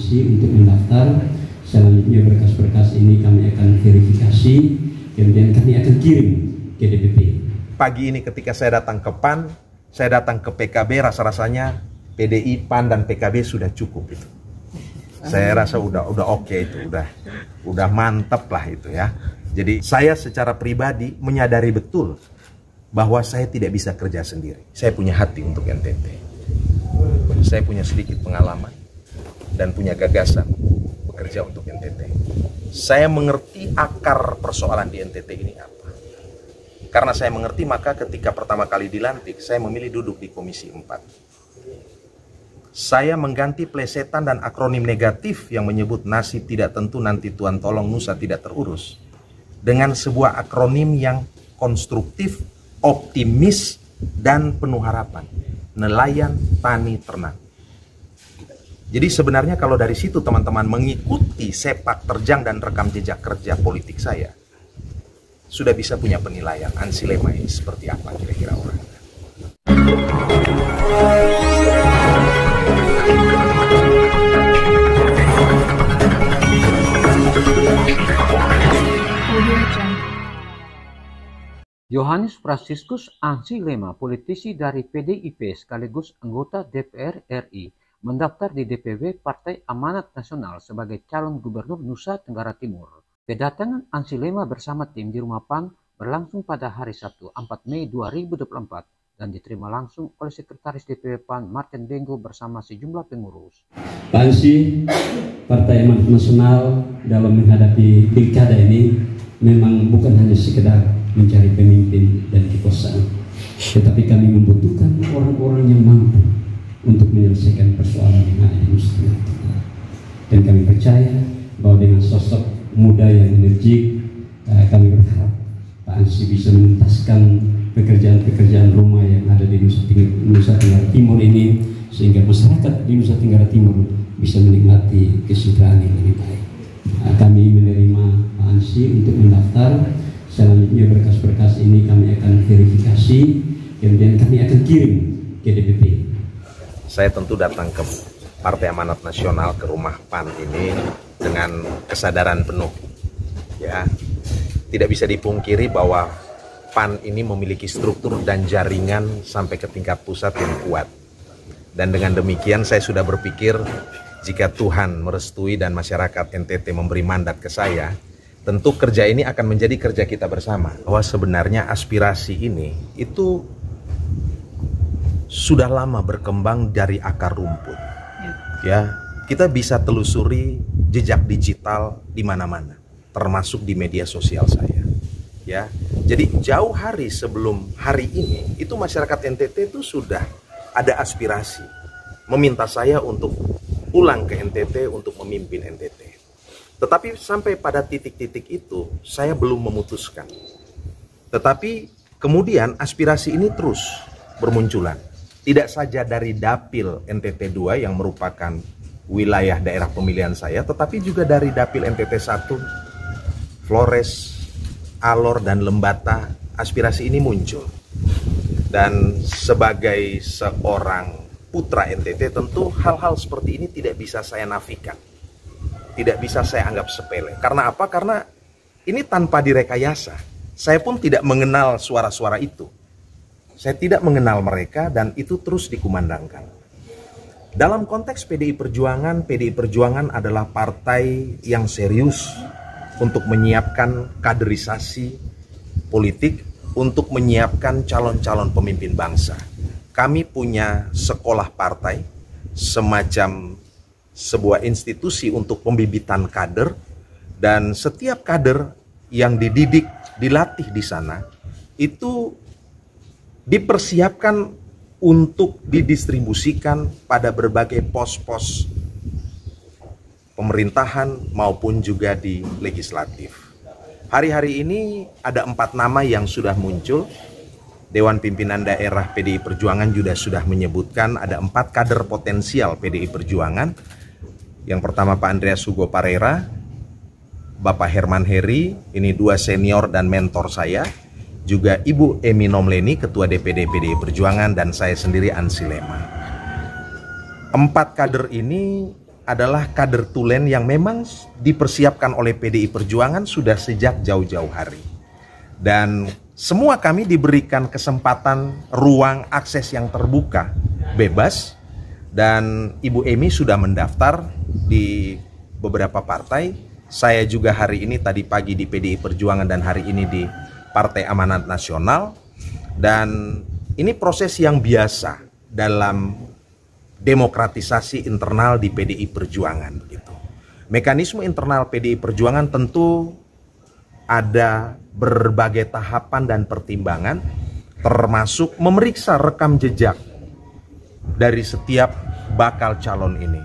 Ansi untuk mendaftar. Selanjutnya berkas-berkas ini kami akan verifikasi, kemudian kami akan kirim ke DPP. Pagi ini ketika saya datang ke PAN, saya datang ke PKB, rasa-rasanya PDI, PAN, dan PKB sudah cukup itu. Saya rasa udah oke itu, udah mantap lah itu ya. Jadi saya secara pribadi menyadari betul bahwa saya tidak bisa kerja sendiri. Saya punya hati untuk NTT. Saya punya sedikit pengalaman dan punya gagasan bekerja untuk NTT. Saya mengerti akar persoalan di NTT ini apa. Karena saya mengerti, maka ketika pertama kali dilantik, saya memilih duduk di Komisi 4. Saya mengganti plesetan dan akronim negatif yang menyebut nasib tidak tentu, nanti Tuhan tolong, nusa tidak terurus, dengan sebuah akronim yang konstruktif, optimis, dan penuh harapan. Nelayan, tani, ternak. Jadi sebenarnya kalau dari situ teman-teman mengikuti sepak terjang dan rekam jejak kerja politik saya, sudah bisa punya penilaian Ansi Lema ini seperti apa kira-kira orangnya. Yohanes Franciscus Ansi Lema, politisi dari PDIP sekaligus anggota DPR RI, mendaftar di DPW Partai Amanat Nasional sebagai calon gubernur Nusa Tenggara Timur. Kedatangan Ansi Lema bersama tim di rumah PAN berlangsung pada hari Sabtu 4 Mei 2024 dan diterima langsung oleh Sekretaris DPW PAN Martin Denggo bersama sejumlah pengurus. Pak Ansi, Partai Amanat Nasional dalam menghadapi pilkada ini memang bukan hanya sekedar mencari pemimpin dan kekuasaan, tetapi kami membutuhkan orang-orang yang mampu untuk menyelesaikan persoalan yang ada di Nusa Tenggara Timur. Dan kami percaya bahwa dengan sosok muda yang energik, kami berharap Pak Ansi bisa menuntaskan pekerjaan-pekerjaan rumah yang ada di Nusa Tenggara Timur ini, sehingga masyarakat di Nusa Tenggara Timur bisa menikmati kesejahteraan yang lebih baik. Kami menerima Pak Ansi untuk mendaftar. Selanjutnya berkas-berkas ini kami akan verifikasi, kemudian kami akan kirim ke DPP. Saya tentu datang ke Partai Amanat Nasional, ke rumah PAN ini dengan kesadaran penuh. Ya, tidak bisa dipungkiri bahwa PAN ini memiliki struktur dan jaringan sampai ke tingkat pusat yang kuat. Dan dengan demikian saya sudah berpikir, jika Tuhan merestui dan masyarakat NTT memberi mandat ke saya, tentu kerja ini akan menjadi kerja kita bersama. Bahwa sebenarnya aspirasi ini itu sudah lama berkembang dari akar rumput. Ya, kita bisa telusuri jejak digital di mana-mana, termasuk di media sosial saya. Ya, jadi jauh hari sebelum hari ini, itu masyarakat NTT itu sudah ada aspirasi meminta saya untuk pulang ke NTT untuk memimpin NTT. Tetapi sampai pada titik-titik itu, saya belum memutuskan. Tetapi kemudian aspirasi ini terus bermunculan. Tidak saja dari Dapil NTT 2 yang merupakan wilayah daerah pemilihan saya, tetapi juga dari Dapil NTT 1, Flores, Alor, dan Lembata, aspirasi ini muncul. Dan sebagai seorang putra NTT, tentu hal-hal seperti ini tidak bisa saya nafikan. Tidak bisa saya anggap sepele. Karena apa? Karena ini tanpa direkayasa. Saya pun tidak mengenal suara-suara itu. Saya tidak mengenal mereka dan itu terus dikumandangkan. Dalam konteks PDI Perjuangan adalah partai yang serius untuk menyiapkan kaderisasi politik, untuk menyiapkan calon-calon pemimpin bangsa. Kami punya sekolah partai, semacam sebuah institusi untuk pembibitan kader, dan setiap kader yang dididik, dilatih di sana, itu dipersiapkan untuk didistribusikan pada berbagai pos-pos pemerintahan maupun juga di legislatif. Hari-hari ini ada 4 nama yang sudah muncul. Dewan Pimpinan Daerah PDI Perjuangan juga sudah menyebutkan ada 4 kader potensial PDI Perjuangan. Yang pertama Pak Andreas Hugo Parera, Bapak Herman Heri, ini 2 senior dan mentor saya, juga Ibu Emi Nomleni, Ketua DPD PDI Perjuangan, dan saya sendiri Ansi Lema. 4 kader ini adalah kader tulen yang memang dipersiapkan oleh PDI Perjuangan sudah sejak jauh-jauh hari. Dan semua kami diberikan kesempatan, ruang, akses yang terbuka, bebas. Dan Ibu Emi sudah mendaftar di beberapa partai. Saya juga hari ini, tadi pagi di PDI Perjuangan dan hari ini di Partai Amanat Nasional. Dan ini proses yang biasa dalam demokratisasi internal di PDI Perjuangan gitu. Mekanisme internal PDI Perjuangan tentu ada berbagai tahapan dan pertimbangan, termasuk memeriksa rekam jejak dari setiap bakal calon ini.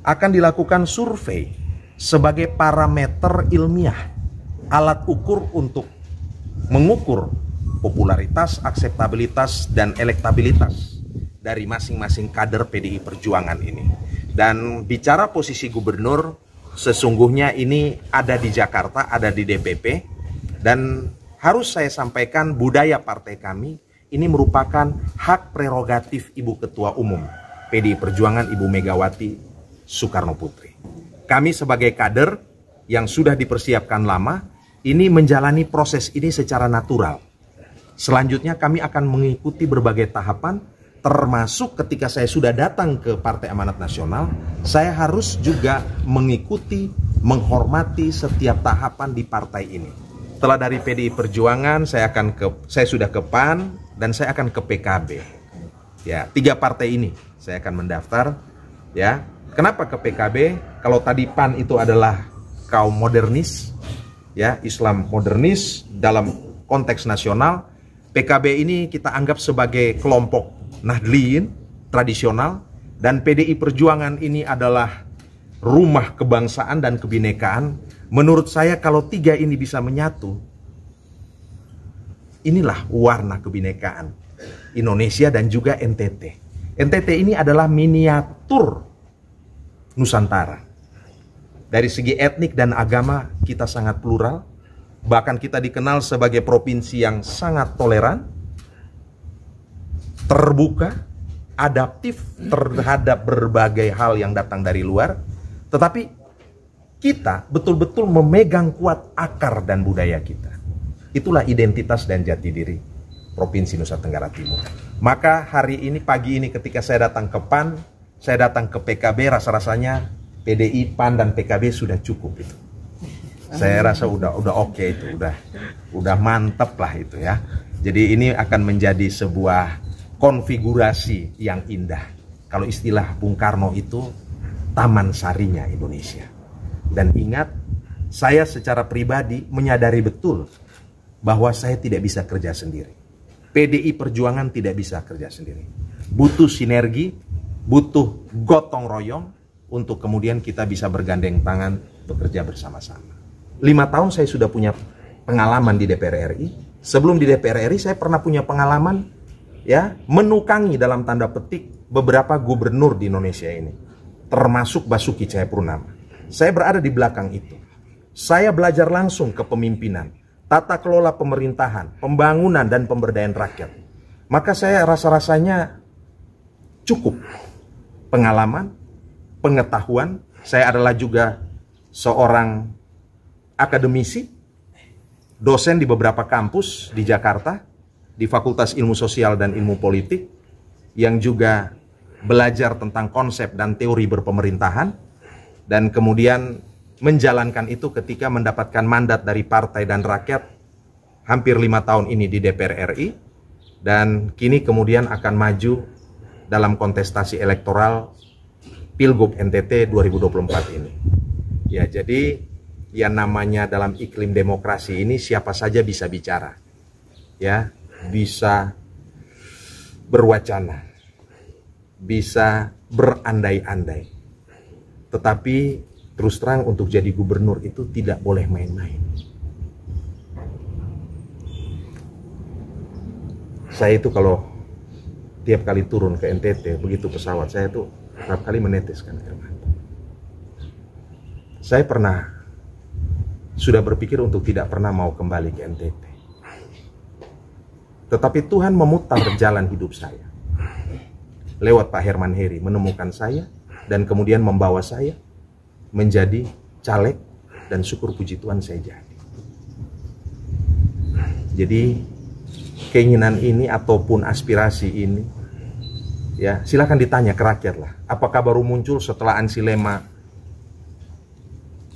Akan dilakukan survei sebagai parameter ilmiah, alat ukur untuk mengukur popularitas, akseptabilitas, dan elektabilitas dari masing-masing kader PDI Perjuangan ini. Dan bicara posisi gubernur, sesungguhnya ini ada di Jakarta, ada di DPP, dan harus saya sampaikan budaya partai kami, ini merupakan hak prerogatif Ibu Ketua Umum PDI Perjuangan, Ibu Megawati Soekarno Putri. Kami sebagai kader yang sudah dipersiapkan lama, ini menjalani proses ini secara natural. Selanjutnya kami akan mengikuti berbagai tahapan, termasuk ketika saya sudah datang ke Partai Amanat Nasional, saya harus juga mengikuti, menghormati setiap tahapan di partai ini. Setelah dari PDI Perjuangan, saya sudah ke PAN dan saya akan ke PKB. Ya, 3 partai ini saya akan mendaftar. Ya, kenapa ke PKB? Kalau tadi PAN itu adalah kaum modernis, ya, Islam modernis dalam konteks nasional. PKB ini kita anggap sebagai kelompok Nahdliyin tradisional, dan PDI Perjuangan ini adalah rumah kebangsaan dan kebinekaan. Menurut saya kalau 3 ini bisa menyatu, inilah warna kebinekaan Indonesia dan juga NTT. NTT ini adalah miniatur Nusantara. Dari segi etnik dan agama kita sangat plural, bahkan kita dikenal sebagai provinsi yang sangat toleran, terbuka, adaptif terhadap berbagai hal yang datang dari luar. Tetapi kita betul-betul memegang kuat akar dan budaya kita. Itulah identitas dan jati diri Provinsi Nusa Tenggara Timur. Maka hari ini, pagi ini ketika saya datang ke PAN, saya datang ke PKB, rasa-rasanya PDI, PAN, dan PKB sudah cukup itu. Saya rasa udah oke itu, udah mantep lah itu ya. Jadi ini akan menjadi sebuah konfigurasi yang indah. Kalau istilah Bung Karno itu taman sarinya Indonesia. Dan ingat, saya secara pribadi menyadari betul bahwa saya tidak bisa kerja sendiri. PDI Perjuangan tidak bisa kerja sendiri. Butuh sinergi, butuh gotong royong untuk kemudian kita bisa bergandeng tangan bekerja bersama-sama. 5 tahun saya sudah punya pengalaman di DPR RI. Sebelum di DPR RI saya pernah punya pengalaman, ya, menukangi dalam tanda petik beberapa gubernur di Indonesia ini, termasuk Basuki Cahayapurnama. Saya berada di belakang itu. Saya belajar langsung kepemimpinan, tata kelola pemerintahan, pembangunan dan pemberdayaan rakyat. Maka saya rasa-rasanya cukup pengalaman, pengetahuan. Saya adalah juga seorang akademisi, dosen di beberapa kampus di Jakarta, di Fakultas Ilmu Sosial dan Ilmu Politik, yang juga belajar tentang konsep dan teori berpemerintahan, dan kemudian menjalankan itu ketika mendapatkan mandat dari partai dan rakyat hampir 5 tahun ini di DPR RI, dan kini kemudian akan maju dalam kontestasi elektoral Pilgub NTT 2024 ini. Ya, jadi yang namanya dalam iklim demokrasi ini siapa saja bisa bicara, ya, bisa berwacana, bisa berandai-andai. Tetapi terus terang untuk jadi gubernur itu tidak boleh main-main. Saya itu kalau tiap kali turun ke NTT, begitu pesawat, saya tuh tiap kali meneteskan air mata. Saya sudah berpikir untuk tidak pernah mau kembali ke NTT. Tetapi Tuhan memutar jalan hidup saya. Lewat Pak Herman Heri menemukan saya, dan kemudian membawa saya menjadi caleg, dan syukur puji Tuhan saya jadi. Jadi keinginan ini ataupun aspirasi ini, ya silakan ditanya ke rakyat lah. Apakah baru muncul setelah Ansi Lema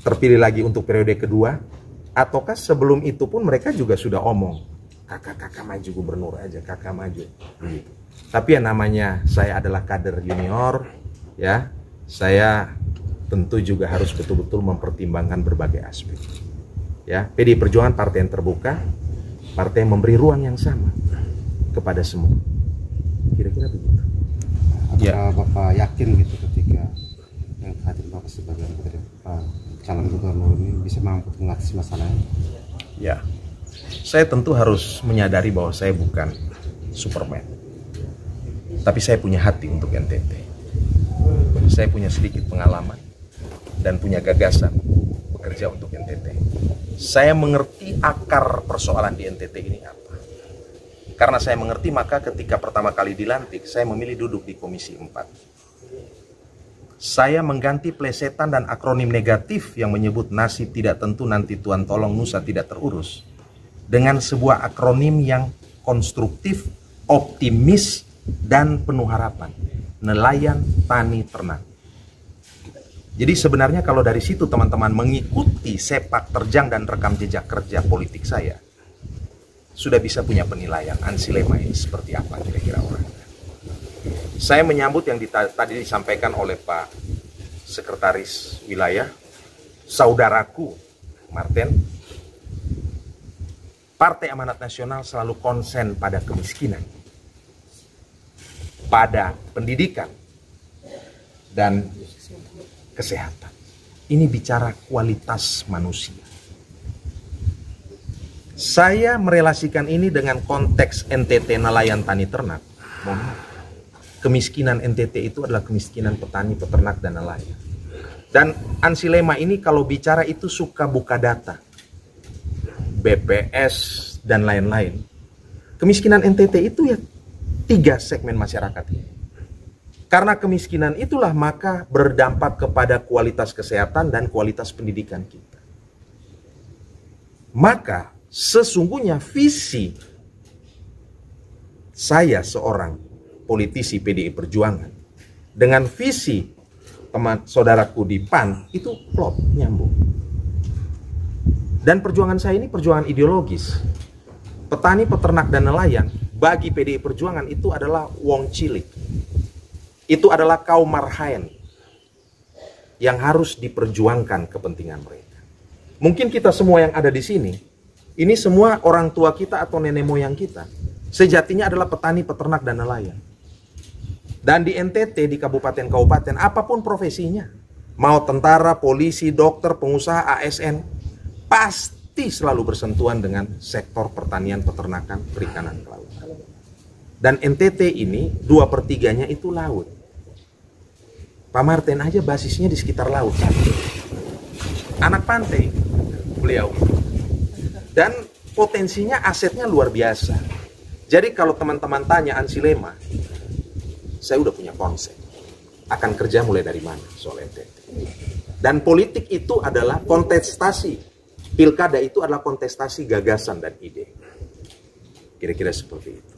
terpilih lagi untuk periode kedua, ataukah sebelum itu pun mereka juga sudah omong, kakak maju gubernur aja, kakak maju. Begitu. Tapi yang namanya saya adalah kader junior, ya saya tentu juga harus betul-betul mempertimbangkan berbagai aspek. Ya, PDI Perjuangan partai yang terbuka, partai yang memberi ruang yang sama kepada semua. Kira-kira begitu. Apakah Bapak yakin gitu ketika yang hadir Bapak sebagai calon gubernur ini bisa mampu mengatasi masalahnya? Ya, saya tentu harus menyadari bahwa saya bukan Superman, tapi saya punya hati untuk NTT. Saya punya sedikit pengalaman dan punya gagasan bekerja untuk NTT. Saya mengerti akar persoalan di NTT ini apa. Karena saya mengerti, maka ketika pertama kali dilantik, saya memilih duduk di Komisi 4. Saya mengganti plesetan dan akronim negatif yang menyebut nasib tidak tentu, nanti Tuhan tolong, nusa tidak terurus, dengan sebuah akronim yang konstruktif, optimis, dan penuh harapan. Nelayan, tani, ternak. Jadi sebenarnya kalau dari situ teman-teman mengikuti sepak terjang dan rekam jejak kerja politik saya, sudah bisa punya penilaian Ansi Lema ini seperti apa kira-kira orangnya. Saya menyambut yang tadi disampaikan oleh Pak Sekretaris Wilayah, saudaraku Martin. Partai Amanat Nasional selalu konsen pada kemiskinan, pada pendidikan, dan kesehatan. Ini bicara kualitas manusia. Saya merelasikan ini dengan konteks NTT nelayan tani ternak. Kemiskinan NTT itu adalah kemiskinan petani, peternak, dan nelayan. Dan Ansi Lema ini kalau bicara itu suka buka data, BPS, dan lain-lain. Kemiskinan NTT itu ya 3 segmen masyarakat ini. Karena kemiskinan itulah maka berdampak kepada kualitas kesehatan dan kualitas pendidikan kita. Maka sesungguhnya visi saya seorang politisi PDI Perjuangan dengan visi teman saudaraku di PAN itu klop, nyambung. Dan perjuangan saya ini perjuangan ideologis. Petani, peternak, dan nelayan bagi PDI Perjuangan itu adalah wong cilik. Itu adalah kaum marhaen yang harus diperjuangkan kepentingan mereka. Mungkin kita semua yang ada di sini, ini semua orang tua kita atau nenek moyang kita, sejatinya adalah petani, peternak, dan nelayan. Dan di NTT, di kabupaten-kabupaten, apapun profesinya, mau tentara, polisi, dokter, pengusaha, ASN, pasti selalu bersentuhan dengan sektor pertanian, peternakan, perikanan, kelautan. Dan NTT ini 2/3-nya itu laut. Pak Martin aja basisnya di sekitar laut. Anak pantai beliau. Dan potensinya, asetnya luar biasa. Jadi kalau teman-teman tanya Ansi Lema, saya udah punya konsep. Akan kerja mulai dari mana soal NTT. Dan politik itu adalah kontestasi. Pilkada itu adalah kontestasi gagasan dan ide. Kira-kira seperti itu.